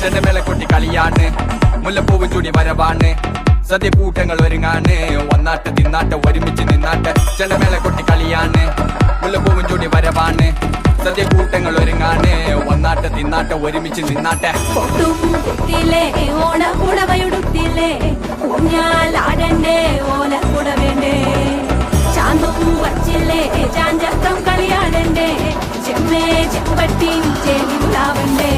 ചെണ്ടമേള കൊട്ടി കളിയാണ് മുല്ലപ്പൂവും ചൂടി വരവാണ് സദ്യ കൂട്ടങ്ങൾ ഒരുങ്ങാണ് വന്നാട്ട് തിന്നാട്ട് ഒരുമിച്ച് നിന്നാട്ട് ചെണ്ടമേള കൊട്ടി കളിയാണ് മുല്ലപ്പൂവും ചൂടി വരവാണ് സദ്യ കൂട്ടങ്ങൾ ഒരുങ്ങാണ് വന്നാട്ട് തിന്നാട്ട് ഒരുമിച്ച് നിന്നാട്ടെ ഓണക്കുടവയുടുത്തില്ലേ ഊഞ്ഞാലാടണ്ടേ ഓലക്കുട വേണ്ടേ ചാന്തും വച്ചില്ലേ ചാഞ്ചക്കം കളിയാടണ്ടേ ചെമ്മേ ചെമ്പട്ടി ചേലിണ്ടാവണ്ടേ